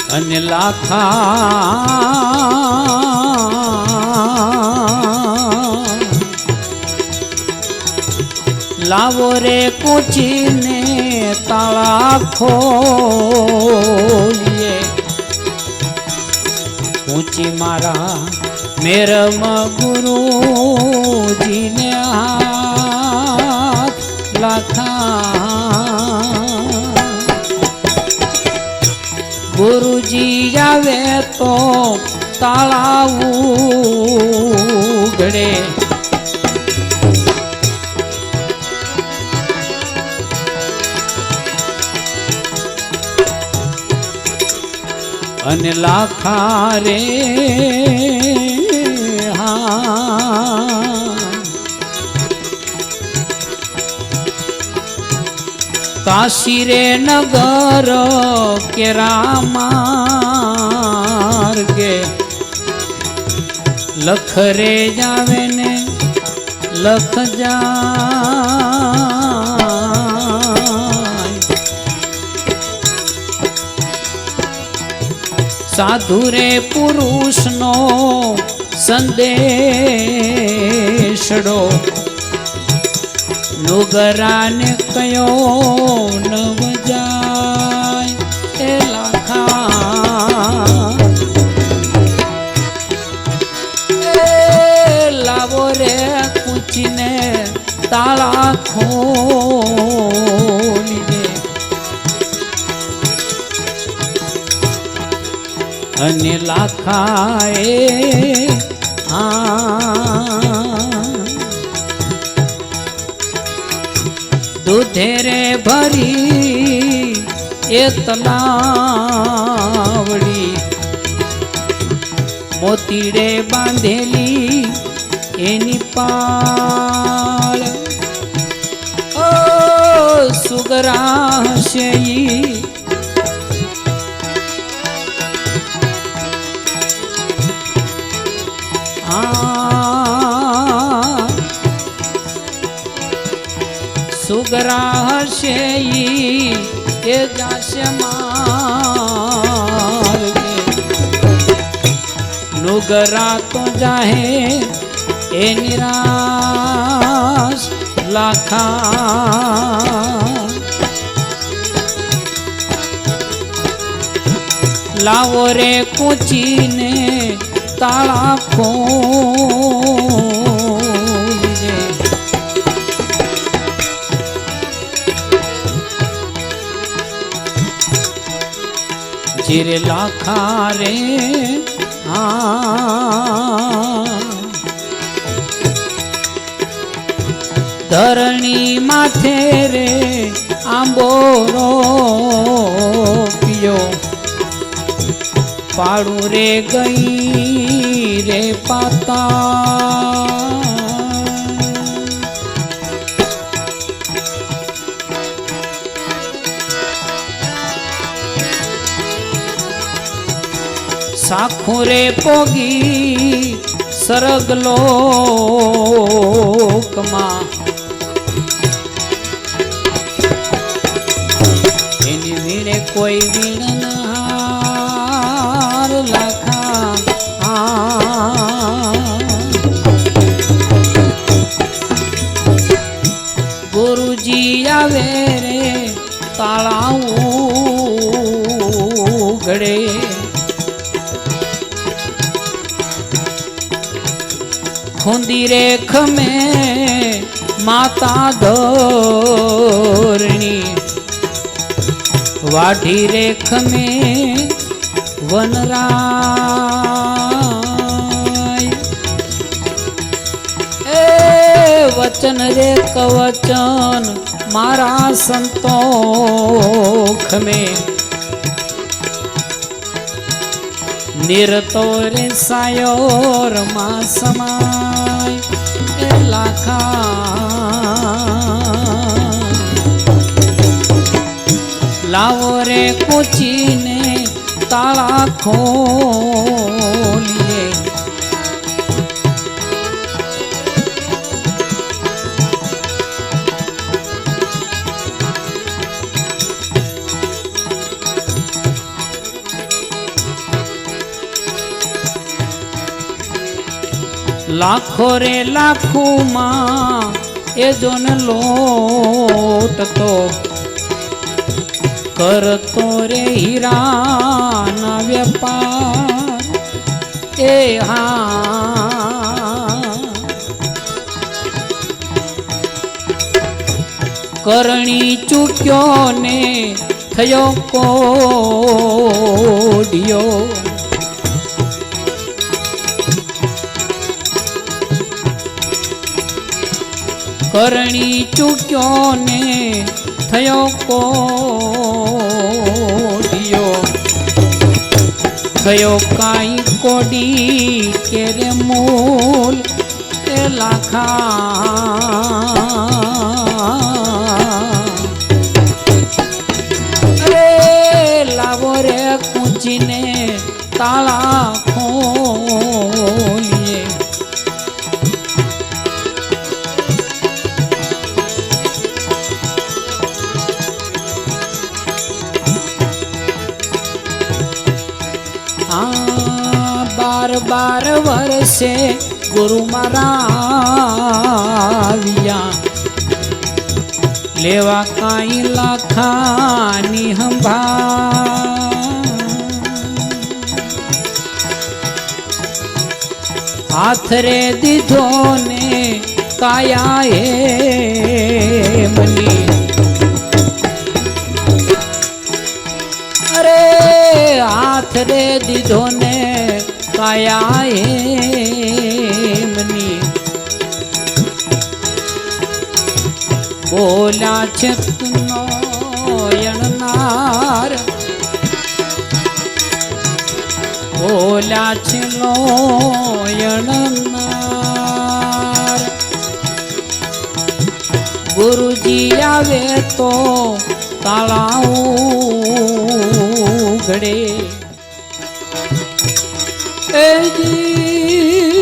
અને લાખા લાવો રે કૂચીને તાળા ખોલીએ ઊંચી મારા મેરમ ગુરુજીને હાથ લાખા ગુરુજી આવે તો તાળા ઉઘડે અને લાખા રે કાશી રે નગર કેરા માર્ગે લખ રે જાવે ને લખ જાય સાધુ રે પુરુષનો સંદેશડો નુગરાને કયો નવ જાય એ લાખા લાવો રે કૂચીને તાળા ખોલી દે અને લાખા એ દૂધે રે ભરી એ તલાવડી મોતીડે બાંધેલી એની પાળ ઓ સુગરા છે સુગરા હશે એ જાશે માર્ગે નુગરા તો જાહે એ નિરાશ લાખા લાવો રે કૂચીને તાળા ખોલી દે જીરે લાખા રે ધરણી માથે રે આંબોરો પિયો પાડું રે ગઈ રે પાતા સાખુરે પોગી સરગલોકમાં એની વીણે કોઈ વીણનાર લાખા ગુરુજી આવે રે તાળા ઉઘડે ખૂંદી રે ખમે માતા ધરણી વાઢી રે ખમે વનરાય એ વચન રે કવચન મારા સંતો ખમે નિરતો રે સાયોર માં સમાય એ લાખા લાવો રે કૂચીને તાળા ખોલીએ લાખો રે લાખોમાં એ જોન લોટતો કરતો રે હીરાના વેપાર એ હા કરણી ચૂક્યો ને થયો કોડિયો કરણી ચૂક્યો ને થયો કોડિયો થયો કાંઈ કોડી કે રે મૂલ એ લાખા અરે લાવો રે કૂંચીને તાળા ખોલીએ બાર બાર વર્ષે ગુરુ મારા લેવા કાંઈ લાખાની સંભાળ હાથ રે દીધો ને કાયા હે મની અરે હાથ રે દીધો ને કાયા હે મની બોલ્યા છે નોયણનાર બોલ્યા છે નોયણનાર ગુરુજી આવે તો તાળા ઉઘડે એ જી